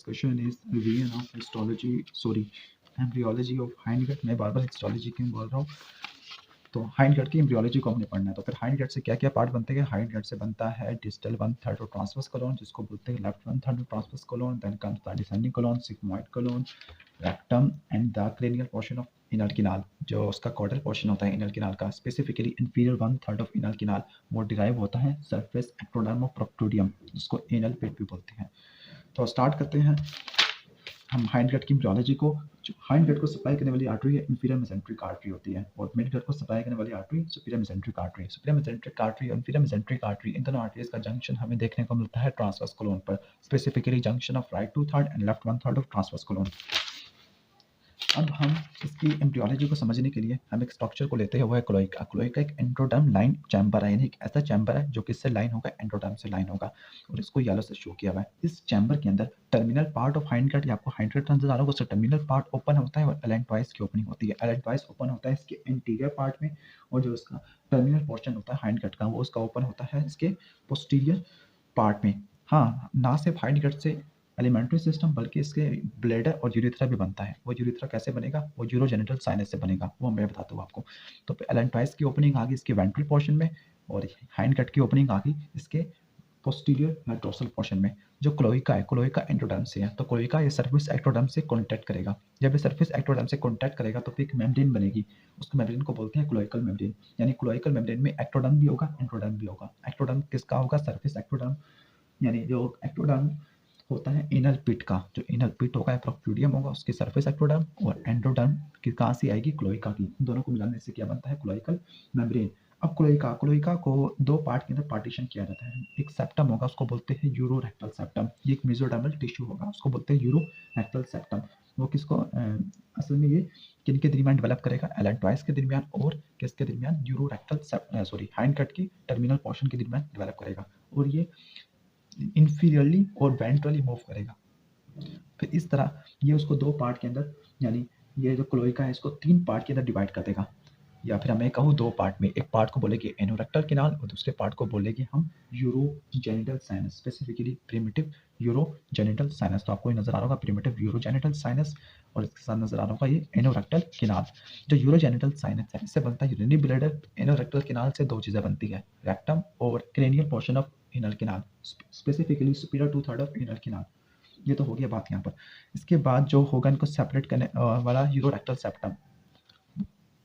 discussion is revision of embryology of hindgut। मैं बार बार histology क्यों बोल रहा हूँ? तो हाइंडगट की एम्ब्रियोलॉजी को हमने पढ़ना है। तो फिर हाइंडगट से क्या क्या पार्ट बनते हैं? हाइंडगट से बनता है डिस्टल 1/3 और ट्रांसवर्स कोलोन, जिसको बोलते हैं left 1/3 of transverse colon. Then comes the descending colon, sigmoid colon, rectum and the cranial portion of anal canal, जो उसका कॉर्डल पोर्शन होता है इनर किनाल का, specifically inferior 1/3 of anal canal, वो डिराइव होता है सरफेस एक्टोडर्म ऑफ प्रोक्टोडियम, जिसको anal pit भी बोलते हैं। तो स्टार्ट करते हैं हम हाइंडगट की एम्ब्रियोलॉजी को। जो हाइंडगट को सप्लाई करने वाली आर्टरी है इंफीरियर मेसेंट्रिक आर्टरी होती है, और मिडगट को सप्लाई करने वाली artery superior mesenteric artery. Superior mesenteric artery और इंफीरियर मेसेंट्रिक आर्टरी, इन दोनों आर्टरीज का जंक्शन हमें देखने को मिलता है ट्रांसवर्स कोलोन पर, specifically junction of right 2/3 and left 1/3 of transverse colon. अब हम इसकी एम्ब्रियोलॉजी को समझने के लिए हम एक स्ट्रक्चर को लेते हैं, वो है क्लोइका। क्लोइका एक एंडोडर्म लाइन चैम्बर है, यानी एक ऐसा चैम्बर है जो किससे लाइन होगा? एंडोडर्म से लाइन होगा, और इसको येलो से शो किया हुआ है। इस चैम्बर के अंदर टर्मिनल पार्ट ऑफ हाइंडगट, या आपको हाइंडगट नजर आ रहा होगा, उससे टर्मिनल पार्ट ओपन होता है और एलेंटवाइज की ओपनिंग होती है। एलेंटवाइज ओपन होता है इसके इंटीरियर पार्ट में, और जो इसका टर्मिनल पोर्शन होता है हाइंडगट का, वो उसका ओपन होता है इसके पोस्टीरियर पार्ट में। हाँ, ना सिर्फ हाइंडगट से एलिमेंट्री सिस्टम बल्कि इसके ब्लैडर और यूरेथ्रा भी बनता है। वो यूरेथ्रा कैसे बनेगा? वो यूरोजेनिटल साइनस से बनेगा, वो मैं बताता हूँ आपको। तो एलेंटवाइज की ओपनिंग आ गई इसके वेंट्रल पोर्शन में, और हाइंडगट की ओपनिंग आ गई इसके पोस्टीरियर या डोर्सल पोर्शन में। जो क्लोइका है, क्लोइका एंडोडर्म से है, तो क्लोइका ये सर्फेस एक्टोडर्म से कॉन्टैक्ट करेगा। जब ये सर्फेस एक्टोडर्म से कॉन्टैक्ट करेगा तो फिर एक मेम्ब्रेन बनेगी, उस मेम्ब्रेन को बोलते हैं क्लोइकल मेम्ब्रेन। यानी क्लोइकल मेम्ब्रेन में एक्टोडर्म भी होगा, एंडोडर्म भी होगा। एक्टोडर्म किसका होगा? सर्फेस एक्टोडर्म, यानी जो एक्टोडर्म होता है एनल पिट का, जो एनल पिट होगा प्रोक्टोडियम होगा, उसकी सरफेस एक्टोडर्म, और एंडोडर्म की कहाँ से आएगी? क्लोइका की। इन दोनों को मिलाने से क्या बनता है? Cloacal membrane. अब क्लोइका को दो पार्ट के अंदर पार्टीशन किया जाता है। एक सेप्टम होगा, उसको बोलते हैं यूरोरेक्टल सेप्टम। ये एक मेसोडर्मल टिश्यू होगा, उसको बोलते हैं यूरोरेक्टल सेप्टम। वो किसको असल में ये किनके दरमियान डेवलप करेगा? एलेंटवाइज के दरमियान और किसके दरमियान? यूरोरेक्टल हाइंडगट की टर्मिनल पोर्शन के दरमियान डेवलप करेगा, और ये इंफीरियरली और वेंट्रली मूव करेगा। फिर इस तरह ये उसको दो पार्ट के अंदर, यानी ये जो क्लोइका है इसको तीन पार्ट के अंदर डिवाइड कर देगा, या फिर हमें कहूँ दो पार्ट में। एक पार्ट को बोलेंगे एनोरेक्टल कैनाल, और दूसरे पार्ट को बोलेंगे हम urogenital sinus, specifically primitive urogenital sinus. तो आपको ये नजर आ रहा होगा प्रिमिटिव यूरोजेनिटल साइनस, और इसके साथ नजर आ रहा होगा ये एनोरेक्टल कैनाल। जो यूरोजेनिटल साइनस है इससे बनता है यूरिनरी ब्लैडर। एनोरेक्टल कैनाल से दो चीजें बनती है, रेक्टम और cranial portion of inner canal, specifically superior 2/3 of inner canal. ये तो हो गया बात यहाँ पर। इसके बाद जो होगा इनको सेपरेट करने वाला यूरोरेक्टल सेप्टम।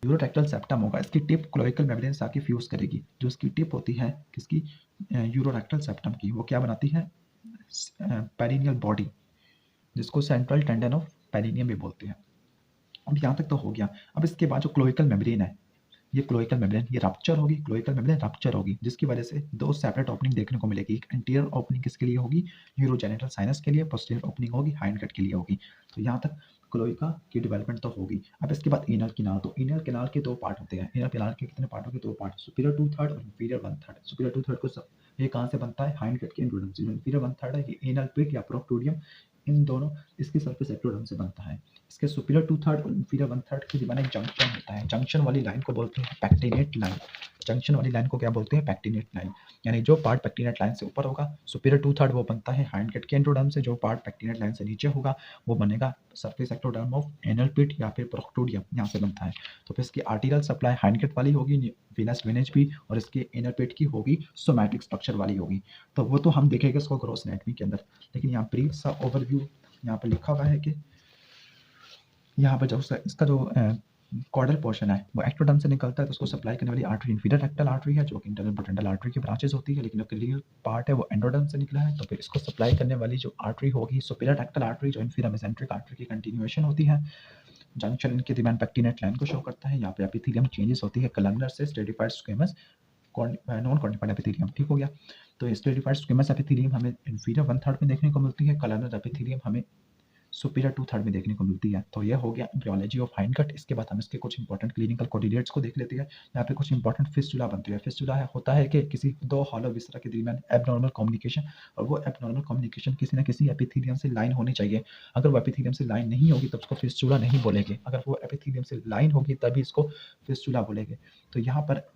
यूरोरेक्टल सेप्टम होगा, इसकी टिप क्लोइकल मेम्ब्रेन से आके फ्यूज करेगी। जो इसकी टिप होती है किसकी? यूरोरेक्टल सेप्टम की। वो क्या बनाती है? पेरिनियल बॉडी, जिसको सेंट्रल टेंडन ऑफ पेरिनियम भी बोलते हैं। अब यहाँ तक तो हो गया। अब इसके बाद जो क्लोइकल मेम्ब्रेन है, ये क्लोइकल मेम्ब्रेन ये रप्चर होगी, क्लोइकल मेम्ब्रेन रप्चर होगी, जिसकी वजह से दो सेपरेट ओपनिंग देखने को मिलेगी। एक एंटीरियर ओपनिंग किसके लिए होगी? यूरोजेनिटल साइनस के लिए। पोस्टीरियर ओपनिंग होगी हाइंडगट के लिए होगी। तो यहाँ तक क्लोइका की डेवलपमेंट तो होगी। अब इसके बाद इनर कैनाल। तो इनर कैनाल के दो पार्ट होते हैं। इनर कैनाल के कितने पार्ट होंगे? दो पार्ट, सुपीरियर 2/3 और इंफीरियर 1/3। सुपीरियर 2/3 को ये कहाँ से बनता है? हाइंडगट के एंडोडर्म से। इंफीरियर 1/3 है, ये एनल पिट या प्रोक्टोडियम, इन दोनों इसकी सरफेस एक्टोडर्म से बनता है। इसके सुपीरियर 2/3 और इंफीरियर 1/3 के दरमियान एक जंक्शन होता है। जंक्शन वाली लाइन को बोलते हैं पैक्टिनेट लाइन। जंक्शन वाली लाइन को क्या बोलते हैं? Pectinate line. यानी जो पार्ट पैक्टिनेट लाइन से ऊपर होगा सुपीरियर 2/3 वो बनता है हाइंडगट के एंडोडर्म से। जो पार्ट पैक्टिनेट लाइन से नीचे होगा वो बनेगा सरफेस एक्टोडर्म ऑफ एनल पिट या फिर प्रोक्टोडियम, यहाँ से बनता है। तो फिर इसकी आर्टिकल सप्लाई हाइंडगट वाली होगी, वीनस ड्रेनेज भी, और इसके इनर पिट की होगी सोमैटिक स्ट्रक्चर वाली होगी। तो वो तो हम देखेंगे इसको ग्रॉस एनाटॉमी के अंदर, लेकिन यहाँ ब्रीफ सा ओवरव्यू यहाँ पर लिखा हुआ है कि यहाँ पर जो इसका जो कॉर्डल पोर्शन है वो एक्टोडर्म से निकलता है, तो उसको सप्लाई करने वाली आर्टरी इंफीरियर रेक्टल आर्टरी है, जो कि इंटरनल पोटेंशियल आर्टरी की ब्रांचेस होती है, लेकिन जो क्लियर पार्ट है वो एंडोडर्म से निकला है। तो फिर इसको सप्लाई करने वाली जो आर्टरी होगी सुपीरियर रेक्टल आर्टरी, जो इंफीरियर मेसेंट्रिक आर्टरी की कंटिन्यूएशन होती है। जंक्शन इनके दरमियान पैक्टिनेट लाइन को शो करता है। यहाँ पे एपिथेलियम चेंजेस होती है कलमनर से stratified squamous non quantified epithelium, ठीक हो गया। तो स्ट्रेटिफाइड स्क्वेमस एपिथेलियम हमें इंफीरियर 1/3 में देखने को मिलती है, कलमनर एपिथेलियम हमें सुपीरियर 2/3 में देखने को मिलती है। तो यह हो गया एम्ब्रियोलॉजी ऑफ हाइंडगट। इसके बाद हम इसके कुछ इंपॉर्टेंट क्लिनिकल कोऑर्डिनेट्स को देख लेते हैं। यहाँ पे कुछ इंपॉर्टेंट फिस्टुला बनती है। फिस्टुला होता है कि किसी दो हॉलो विसरा के दरमियान एबनॉर्मल कम्युनिकेशन, और वो एबनॉर्मल कम्युनिकेशन किसी न किसी एपिथेलियम से लाइन होनी चाहिए। अगर वो एपिथेलियम से लाइन नहीं होगी तो उसको फिस्टुला नहीं बोलेंगे, अगर वो एपिथेलियम से लाइन होगी तभी इसको फिस्टुला बोलेंगे। तो यहाँ पर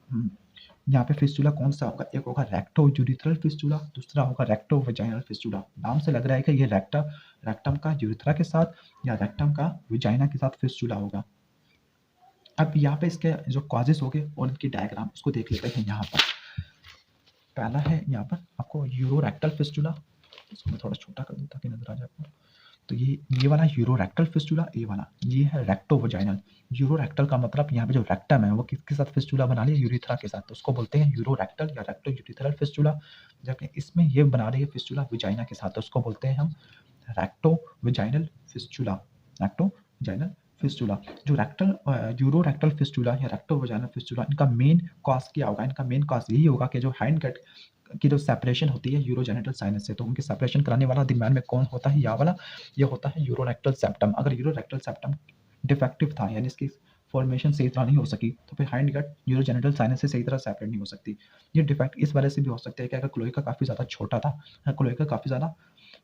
यहाँ पे फिस्टुला कौन सा होगा, एक होगा रेक्टो यूरिथ्रल फिस्टुला, दूसरा होगा रेक्टो वेजाइनल फिस्टुला। नाम से लग रहा है कि ये रेक्टम का यूरिथ्रा के साथ या रेक्टम का वेजाइना के साथ फिस्टुला होगा। अब यहाँ पे इसके जो कॉजेस हो गए और इनकी डायग्राम उसको देख लेते हैं। यहाँ पर पहला है यहाँ पर आपको यूरोरेक्टल फिस्टुला, इसको मैं थोड़ा छोटा कर दूँ ताकि नजर आ जाए आपको। तो ये वाला यूरोरेक्टल फिस्टुला, ये वाला ये है रेक्टो वेजाइनल। यूरोरेक्टल का मतलब यहाँ पे जो रेक्टम है वो किसके साथ फिस्टुला बना रही है, यूरिथ्रा के साथ, तो उसको बोलते हैं यूरोरेक्टल या रेक्टो यूरिथ्रल फिस्टुला। जबकि इसमें ये बना रही है फिस्टुला वेजाइना के साथ, तो उसको बोलते हैं हम recto vaginal fistula. Recto vaginal fistula जो यूरोरेक्टल फिस्टुला या रेक्टो वेजाइनल फिस्टुला, इनका मेन कॉज क्या होगा, इनका मेन कॉज यही होगा कि जो हाइंड गट की जो सेपरेशन होती है यूरोजेनिटल साइनस से, तो उनकी सेपरेशन कराने वाला दरम्यान में कौन होता है, ये होता है यूरोरेक्टल सेप्टम। अगर यूरोरेक्टल सेप्टम डिफेक्टिव था यानी इसकी फॉर्मेशन सही तरह नहीं हो सकी, तो फिर हाइंड गट यूरोजेनिटल साइनस से सही तरह सेपरेट नहीं हो सकती। ये डिफेक्ट इस वजह से भी हो सकता है कि अगर क्लोएका काफ़ी ज़्यादा छोटा था, क्लोएका काफ़ी ज़्यादा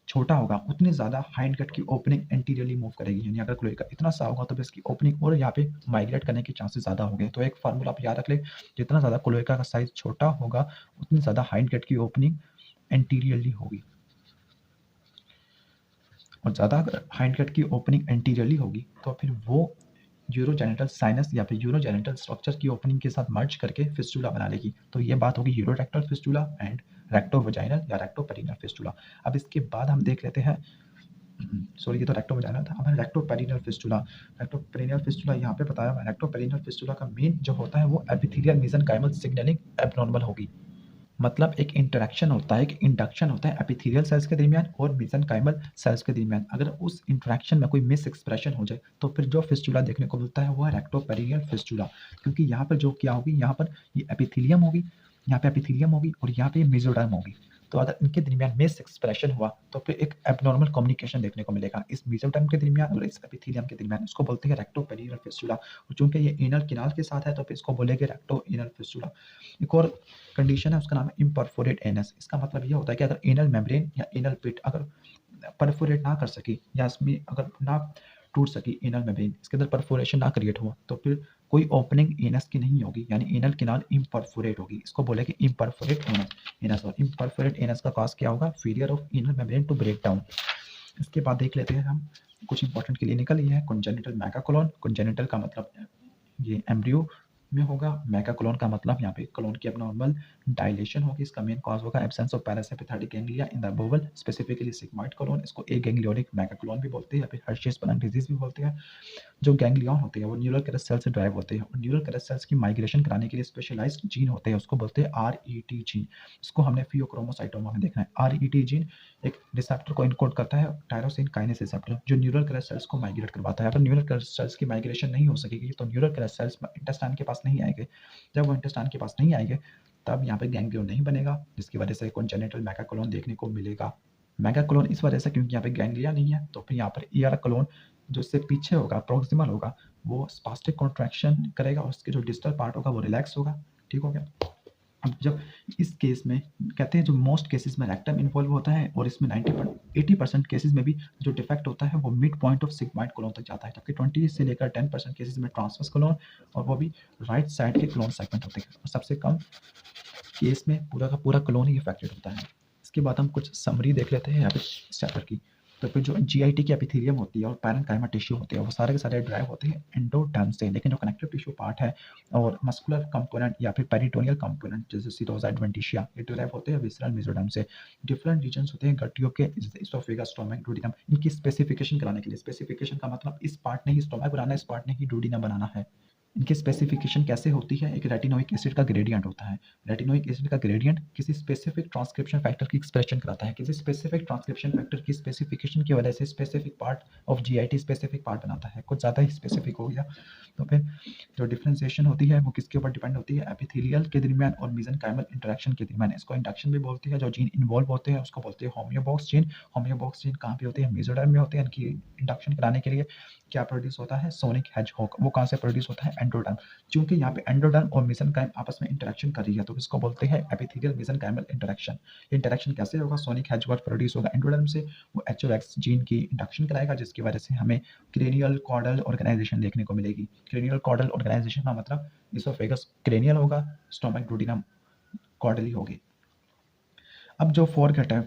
छोटा होगा उतनी ज़्यादा हाइंड गट की ओपनिंग एंटीरियरली मूव करेगी, यानी अगर क्लोएका इतना सा होगा तो फिर इसकी ओपनिंग और यहाँ पे माइग्रेट करने के चांसेस ज़्यादा होंगे। तो एक फार्मूला आप याद रख ले, जितना ज़्यादा क्लोएका का साइज छोटा होगा उतनी ज़्यादा हाइंड गट की ओपनिंग एंटीरियरली होगी, और ज़्यादा अगर हाइंड गट की ओपनिंग एंटीरियरली होगी तो फिर वो यूरोजेनिटल साइनस या फिर यूरोजेनिटल स्ट्रक्चर की ओपनिंग के साथ मर्ज करके फिस्टुला बना लेगी। तो ये बात होगी यूरोरेक्टल फिस्टुला एंड रेक्टो वेजाइनल या रेक्टो पेरिनल फिस्टुला। अब इसके बाद हम देख लेते हैं, सॉरी ये तो रेक्टो वेजाइनल था, अब है recto perennial fistula. Recto perennial fistula यहाँ पे बताया हुआ है। रेक्टो पेरिनल फिस्टुला का मेन जो होता है वो एपिथेलियल मेसेनकाइमल सिग्नलिंग एब्नॉर्मल होगी। मतलब एक इंटरेक्शन होता है, एक इंडक्शन होता है एपिथेलियल सेल्स के दरमियान और मेसेनकाइमल सेल्स के दरमियान। अगर उस इंटरेक्शन में कोई मिस एक्सप्रेशन हो जाए तो फिर जो फिस्टुला देखने को मिलता है वो है रेक्टोपेरिनियल फिस्टुला। क्योंकि यहाँ पर जो क्या होगी, यहाँ पर ये एपिथेलियम होगी, यहाँ पे एपिथेलियम होगी और यहाँ पे मेसोडर्म होगी। तो अगर इनके दरमियान मिस एक्सप्रेशन हुआ तो फिर एक एबनॉर्मल कम्युनिकेशन देखने को मिलेगा इस मेसोडर्म के दरमियान और इस एपिथेलियम के दरमियान। इसको बोलते हैं रेक्टोपेरिनियल फिस्टुला। और चूंकि ये एनल किनाल के साथ है तो फिर इसको बोलेंगे रेक्टो एनल फिस्टुला। एक और कंडीशन है उसका नाम है इम्परफोरेट एनस। इसका मतलब ये होता है कि अगर एनल मेम्ब्रेन या एनल पिट अगर परफोरेट ना कर सकी या इसमें अगर ना टूट सकी एनल मेम्ब्रेन, इसके अंदर परफोरेशन ना क्रिएट हुआ तो फिर कोई ओपनिंग एनस की नहीं होगी, यानी एनल किनाल इम्परफोरेट होगी। इसको बोलेंगे इम्परफोरेट एनस। और इम्परफोरेट एनस का कॉज क्या होगा, failure of anal membrane to break down. इसके बाद देख लेते हैं हम कुछ इंपॉर्टेंट क्लिनिकल, ये है कंजेनिटल मेगाकोलोन। कंजेनिटल का मतलब ये एम्ब्रियो में होगा, मेगाकोलोन का मतलब यहाँ पे कोलोन की एबनॉर्मल डायलेशन होगी। इसका मेन कॉज होगा absence of parasympathetic ganglia in the bowel, specifically sigmoid colon. इसको एगैंग्लियोनिक मेगाकोलोन भी बोलते हैं या फिर हर्शीज-स्पन्नन डिजीज भी बोलते हैं। जो गैंग्लियन होते हैं वो न्यूरल कैरस सेल से ड्राइव होते हैं और न्यूरल कैरस सेल्स की माइग्रेशन कराने के लिए स्पेशलाइज्ड जीन होते हैं, उसको बोलते हैं आरईटी जीन। इसको हमने फियोक्रोमोसाइटोमा में देखा है। आरईटी जीन एक रिसेप्टर को इनकोड करता है, टायरोसिन काइनेस रिसेप्टर, जो न्यूरल कैरस सेल्स को माइग्रेट करवाता है। अगर न्यूरल कैरस सेल्स की माइग्रेशन नहीं हो सकेगी तो न्यूरल कैरस सेल्स इंटेस्टाइन के पास नहीं आएंगे। जब वो इंटेस्टाइन के पास नहीं आएंगे तब यहाँ पे गैंग्लियन नहीं बनेगा, जिसकी वजह से कॉन्जेनिटल मेगाकोलोन देखने को मिलेगा। मेगाकोलोन इस वजह से क्योंकि यहाँ पे गैंग्लिया नहीं है, तो फिर यहाँ पर ईआर कोलोन जो इससे पीछे होगा, प्रॉक्सिमल होगा, वो स्पास्टिक कॉन्ट्रैक्शन करेगा और उसके जो डिस्टल पार्ट होगा वो रिलैक्स होगा। ठीक हो गया। अब जब इस केस में कहते हैं जो मोस्ट केसेस में रेक्टम इन्वॉल्व होता है और इसमें 80% केसेस में भी जो डिफेक्ट होता है वो mid point of sigmoid colon तक जाता है, जबकि 20 से लेकर 10% केसेस में ट्रांसवर्स कोलोन और वो भी राइट साइड के कोलोन सेगमेंट होते हैं। और सबसे कम केस में पूरा का पूरा कोलोन ही अफेक्टेड होता है। इसके बाद हम कुछ समरी देख लेते हैं यहाँ पे इस चैप्टर की। तो फिर जो जीआईटी की एपिथेलियम होती है और पैरेन्काइमा टिश्यू होते हैं वो सारे के सारे ड्राइव होते हैं एंडोडर्म से, लेकिन जो कनेक्टिव टिश्यू पार्ट है और मस्कुलर कंपोनेंट या फिर पेरिटोनियल कंपोनेंट जैसे सीरोसा एडवेंटिशिया ये ड्राइव होते हैं विसरल मेसोडर्म से। डिफरेंट रीजन्स होते हैं गट्टियों के, इसोफेगस, स्टोमक, डुओडेनम। इनकी स्पेसिफिकेशन कराने के लिए, स्पेसिफिकेशन का मतलब इस पार्ट ने ही स्टोमक बनाना है, इस पार्ट ने ही डुओडेनम बनाना है। इनकी स्पेसिफिकेशन कैसे होती है, एक रेटिनोइक एसिड का ग्रेडियंट होता है। रेटिनोइक एसिड का ग्रेडियंट किसी स्पेसिफिक ट्रांसक्रिप्शन फैक्टर की एक्सप्रेशन कराता है, किसी स्पेसिफिक ट्रांसक्रिप्शन फैक्टर की स्पेसिफिकेशन की वजह से specific part of GIT specific part बनाता है। कुछ ज़्यादा ही स्पेसिफिक हो गया। तो फिर जो डिफ्रेंसिएशन होती है वो किसके ऊपर डिपेंड होती है, एपिथेलियल के दरमियान और मेसेनकाइमल इंटरेक्शन के दरमियान। इसको इंडक्शन भी बोलते हैं। जो जीन इन्वॉल्व होते हैं उसको बोलते हैं होमियोबॉक्स जीन। होमियोबॉक्स जीन कहाँ पे होते हैं, मेसोडर्म में होते हैं। इनकी इंडक्शन कराने के लिए क्या प्रोड्यूस होता है, सोनिक हेजहॉग। वो कहाँ से प्रोड्यूस होता है, एंडोडर्म। चूंकि यहाँ पे एंडोडर्म और मेसेनकाइम आपस में इंटरेक्शन कर रही है तो इसको बोलते हैं एपिथेलियल मेसेनकाइमल इंटरेक्शन। इंटरेक्शन कैसे होगा? सोनिक हेजवर्थ प्रोड्यूस होगा एंडोडर्म से, वो HOX जीन की इंडक्शन कराएगा जिसकी वजह से हमें क्रेनियल कॉर्डल ऑर्गेनाइजेशन देखने को मिलेगी। क्रेनियल कॉर्डल ऑर्गेनाइजेशन का मतलब इसोफेगस क्रेनियल होगा, स्टोमक डुओडेनम कॉर्डली होगी। अब जो फोरगट है,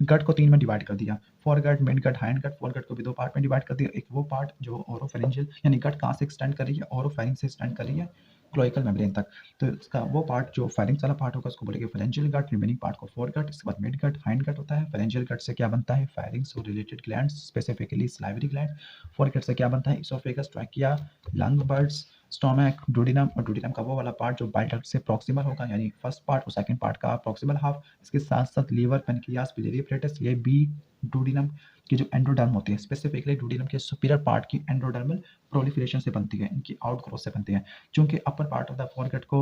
गट को 3 में डिवाइड कर दिया, foregut, mid gut, hind gut. Foregut को भी 2 पार्ट में डिवाइड कर दिया। एक वो पार्ट जो ओरोफेरिंजियल यानी गट कहाँ से एक्सटेंड कर रही है? ओरोफेरिंज से एक्सटेंड कर रही है क्लोइकल मेम्ब्रेन तक। तो इसका वो पार्ट जो फेरिंक्स वाला पार्ट होगा उसको बोलेंगे फेरेंजियल गट, रिमेनिंग पार्ट को फोरगट। इसके बाद मिड गट, हाइंड गट होता है। फेरेंजियल गट से क्या बनता है? फेरिंक्स और related glands, specifically salivary gland. Foregut से क्या बनता है? Oesophagus, trachea, lung birds, stomach, duodenum. और डुओडेनम का वो वाला पार्ट जो बाइल डक्ट से प्रॉक्सिमल होगा यानी फर्स्ट पार्ट और सेकंड पार्ट का प्रॉक्सिमल हाफ। इसके साथ साथ लीवर, पेनक्रियास, बिलियरी एपरेटस, ये बी डुओडेनम की जो एंडोडर्म होती है, स्पेसिफिकली डुओडेनम के सुपीरियर पार्ट की एंडोडर्मल प्रोलिफरेशन से बनती है, इनकी आउटग्रोथ से बनती है। चूंकि upper part of the foregut को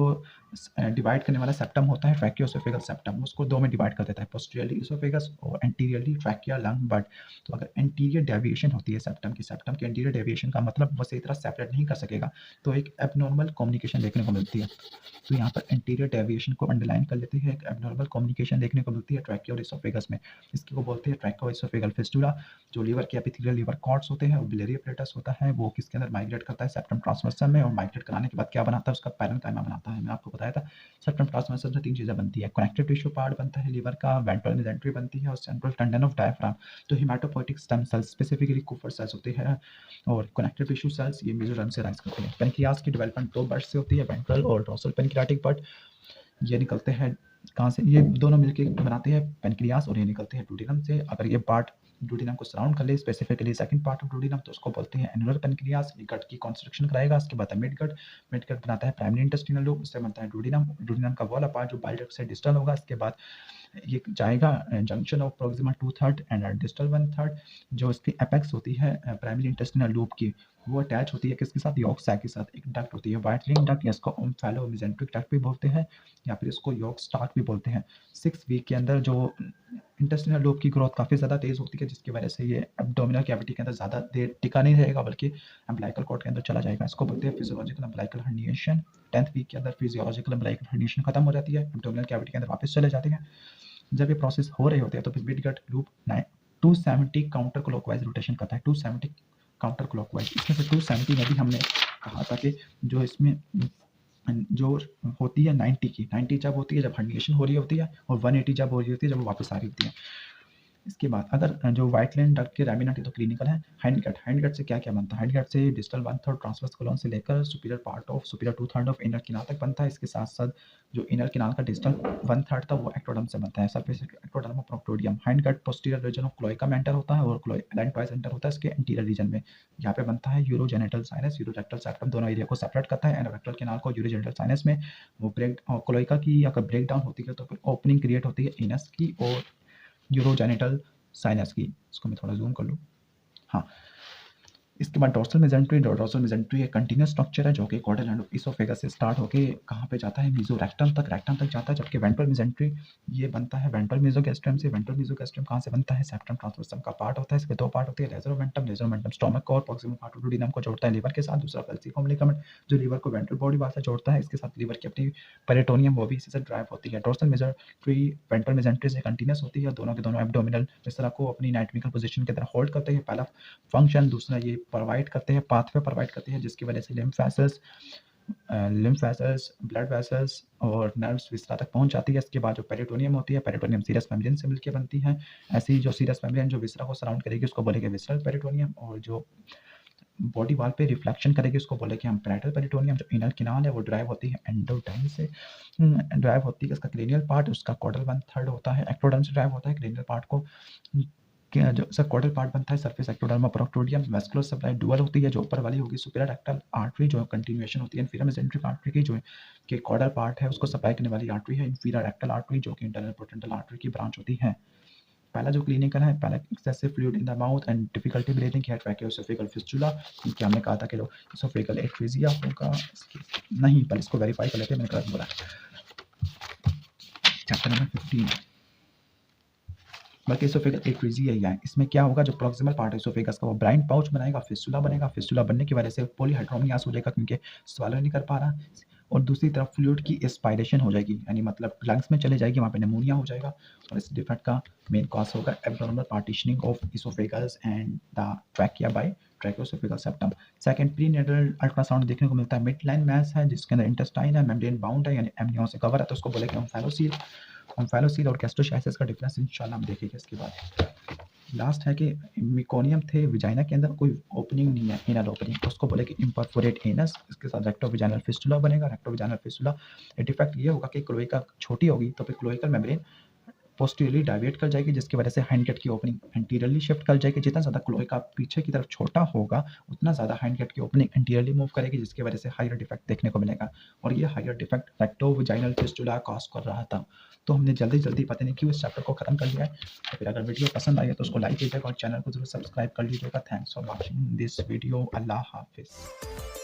डिवाइड करने वाला सेप्टम होता है ट्रैकियोएसोफेगल सेप्टम, उसको 2 में डिवाइड कर देता है, पोस्टीरियरली इसोफेगस और एंटीरियरली ट्रैकिया, लंग, बट। तो अगर एंटीरियर डेविएशन होती है सेप्टम की एंटीरियर डेविएशन का मतलब वो सही तरह सेपरेट नहीं कर सकेगा, तो एक एबनॉर्मल कम्युनिकेशन देखने को मिलती है। तो यहाँ पर एंटीरियर डेविएशन को अंडरलाइन कर लेते हैं, एक एबनॉर्मल कम्युनिकेशन देखने को मिलती है ट्रैकिया और इसोफेगस में। इसकी को बोलते हैं ट्रैकियोएसोफेगल फिस्टुला। जो लीवर के एपिथेलियल लीवर कॉर्ड्स होते हैं और बिलियरी एपरेटस होता है, वो किसके अंदर माइग्रेट करता है? सेप्टम ट्रांसवर्सम में। और माइग्रेट कराने के बाद क्या बनाता है? उसका पैरेन्काइमा बनाता है। मैंने आपको बताया था सेप्टम ट्रांसवर्सम से 3 चीजें बनती है, कनेक्टिव टिश्यू पार्ट बनता है लीवर का, वेंट्रल मेसेंट्री बनती है और सेंट्रल टेंडन ऑफ डायफ्राम। तो हेमाटोपोइटिक स्टेम सेल्स, स्पेसिफिकली कुफर सेल्स होते हैं और कनेक्टिव टिश्यू सेल्स ये मेसोडर्म से राइज करते हैं। पेनक्रियास की डेवलपमेंट 2 बर्ड्स से होती है, वेंट्रल और डोर्सल पेनक्रियाटिक बर्ड। ये निकलते हैं कहाँ से? ये दोनों मिलके बनाते हैं पेनक्रियास और ये निकलते हैं डुओडेनम से। अगर ये पार्ट डुओडेनम को सराउंड कर ले, specifically second part of duodenum, तो उसको बोलते हैं एनुलर पेनक्रियास। ये गट की कंस्ट्रक्शन कराएगा। इसके बाद मिड गट, मिड गट बनाता है प्राइमरी इंटेस्टिनल लूप, उससे बनता है डुओडेनम। डुओडेनम का वो वाला पार्ट जो बाइल डक्ट से डिस्टल होगा। इसके बाद ये जाएगा junction of Proxima 2/3 and distal 1/3। जो इसकी एपेक्स होती है प्राइमरी इंटेस्टिनल लूप की, वो अटैच होती है किसके साथ? यॉर्क सैक के साथ। एक डक्ट होती है व्हाइट रिंग डक्ट, इसको ओम्फैलो मेसेंट्रिक डक्ट भी बोलते हैं या फिर इसको यॉर्क स्टार्क भी बोलते हैं। 6 वीक के अंदर जो इंटेस्टिनल लूप की ग्रोथ काफ़ी ज़्यादा तेज़ होती है जिसकी वजह से ये एब्डोमिनल कैविटी के अंदर ज़्यादा देर टिका नहीं रहेगा बल्कि अम्बिलिकल कॉर्ड के अंदर चला जाएगा। इसको बोलते हैं physiological umbilical herniation. 10th week के अंदर फिजियोलॉजिकल अम्बिलिकल हर्निएशन खत्म हो जाती है, एब्डोमिनल कैविटी के अंदर वापस चले जाते हैं। जब ये प्रोसेस हो रहे होते हैं तो फिर mid gut loop 270 counter clockwise rotation करता है, 270 काउंटर क्लॉकवाइज। इसमें से 270 में भी हमने कहा था कि जो इसमें जो होती है 90 जब होती है जब हर्निएशन हो रही होती है और 180 जब हो रही होती है जब वो वापस आ रही होती है। इसके बाद अगर जो व्हाइट लाइन डक्ट के रैमिनट है तो क्लिनिकल है। हाइंड गट से क्या क्या बनता है? हाइंड गट से डिस्टल 1/3 ट्रांसवर्स कोलन से लेकर superior part of superior 2/3 of anal canal तक बनता है। इसके साथ साथ जो इनर किनाल का डिस्टल 1/3 था वो एक्टोडर्म से बनता है, surface ectoderm of proctodeum. Hindgut posterior region of cloaca में एंटर होता है और एलेंटॉइस एंटर होता है इसके एंटीरियर रीजन में। यहाँ पे बनता है यूरोजेनिटल साइनस, यूरोजेक्टल सेप्टम दोनों एरिया को सेपरेट करता है। एंडोरेक्टल किनाल को यूरोजेनिटल साइनस में वो ब्रेक क्लोएका की अगर ब्रेक डाउन होती है तो फिर ओपनिंग क्रिएट होती है इनस की और यूरोजेनिटल साइनस की। इसको मैं थोड़ा जूम कर लूँ। हाँ, इसके बाद डोर्सल मेसेंट्री एक कंटिन्यूस स्ट्रक्चर है जो कि कॉर्डल एंड इसोफेगस से स्टार्ट होके कहाँ पे जाता है? मेसोरेक्टम तक जाता है। जबकि वेंट्रल मेसेंट्री ये बनता है वेंट्रल मेसोगैस्ट्रम से। वेंट्रल मेसोगैस्ट्रम कहाँ से बनता है? सेप्टम ट्रांसवर्सम का पार्ट होता है। इसके 2 पार्ट होते हैं, लेजर स्टोमक को और प्रॉक्सिमल पार्ट ऑफ डुओडेनम को जोड़ता है लीवर के साथ। दूसरा फैल्सिफॉर्म लिगामेंट जो लीवर को वेंट्रल बॉडी वाल से जोड़ता है। इसके साथ लीवर की अपनी पेरिटोनियम वो भी इसी से ड्राइव होती है। डोर्सल मेसेंट्री वेंट्रल मेसेंट्री से कंटिन्यूस होती है, दोनों के दोनों एब्डोमिनल इस तरह को अपनी एनाटॉमिकल पोजीशन की तरह होल्ड करते हैं। पहला फंक्शन, दूसरा ये प्रोवाइड करते हैं पाथवे प्रोवाइड करती है जिसकी वजह से लिम्फ वेसल्स, ब्लड वेसल्स और नर्व्स विस्ता तक पहुंच जाती है। इसके बाद जो पेरिटोनियम होती है, पेरिटोनियम सीरस मेम्ब्रेन से मिलकर बनती है। ऐसी जो सीरस मेम्ब्रेन जो विसरा को सराउंड करेगी उसको बोलेंगे विसरल पेरिटोनियम, और जो बॉडी वाल पे रिफ्लेक्शन करेगी उसको बोलेंगे हम पैरेटल पेरिटोनियम। जो इनर किनाल है वो ड्राइव होती है एंडोडर्म से, ड्राइव होती है इसका क्रेनियल पार्ट, उसका कॉर्डल 1/3 होता है, एक्टोडर्म से ड्राइव होता है क्रेनियल पार्ट को। जो इसका कॉर्डल पार्ट बनता है surface ectoderm proctodeum. Vascular supply dual होती है, जो ऊपर वाली होगी सुपीरियर रेक्टल आर्टरी जो कंटिन्यूएशन होती है इंफीरियर मेसेंट्रिक आर्टरी की, जो कि कॉर्डल पार्ट है उसको सप्लाई करने वाली आर्टरी है इंफीरियर रेक्टल आर्टरी, जो कि इंटरनल पोटेंशियल आर्टरी की ब्रांच होती है। पहला जो क्लिनिकल है, पहला excessive fluid in the mouth and difficulty breathing है ट्रैकियोएसोफेगल फिस्टुला। क्योंकि हमने कहा था कि एसोफेगल एट्रीजिया होगा, नहीं पहले इसको वेरीफाई कर लेते हैं, मैंने गलत बोला। चैप्टर नंबर 15 बल्कि इसोफेगस एट्रीजिया है। इसमें क्या होगा, जो प्रॉक्सिमल पार्ट है इसोफेगस का वो ब्राइन पाउच बनाएगा, फिस्टुला बनेगा। फिस्टुला बनने की वजह से पॉलीहाइड्रोमियास हो जाएगा क्योंकि स्वालो नहीं कर पा रहा, और दूसरी तरफ फ्लूइड की एस्पायरेशन हो जाएगी, यानी मतलब लंग्स में चले जाएगी, वहाँ पे निमोनिया हो जाएगा। और इस डिफेक्ट का मेन कॉज होगा abnormal partitioning of oesophagus and the trachea by tracheoesophageal septum. Second, prenatal ultrasound देखने को मिलता है, मिड लाइन मैस है जिसके अंदर इंटेस्टाइन है, मेम्ब्रेन बाउंड है यानी एमनियों से कवर है, तो उसको बोलेंगे ओम्फैलोसील और गैस्ट्रोचाइसिस का डिफरेंस इंशाल्लाह हम देखेंगे इसके बाद। लास्ट है कि मेकोनियम थे विजाइना के अंदर कोई ओपनिंग नहीं है, एनल ओपनिंग, उसको बोले कि इम्परफोरेट एनस। इसके साथ रेक्टोविजाइनल फिस्टुला बनेगा। रेक्टोविजाइनल फिस्टुला डिफेक्ट ये होगा कि क्लोएका छोटी होगी तो फिर क्लोएकल मेम्ब्रेन पोस्टीरियरली डाइवेट कर जाएगी, जिसकी वजह से हाइंड गट की ओपनिंग एंटीरियरली शिफ्ट कर जाएगी। जितना ज़्यादा क्लोएका पीछे की तरफ छोटा होगा उतना ज़्यादा हाइंड गट की ओपनिंग एंटीरियरली मूव करेगी, जिसकी वजह से हायर डिफेक्ट देखने को मिलेगा। और ये हायर डिफेक्ट रेक्टोविजाइनल फिस्टुला कॉज कर रहा था। तो हमने जल्दी जल्दी पता नहीं क्यों इस चैप्टर को खत्म कर लिया है। तो फिर अगर वीडियो पसंद आई है तो उसको लाइक कीजिएगा और चैनल को जरूर सब्सक्राइब कर लीजिएगा। Thanks for watching this video. Allah हाफिज़।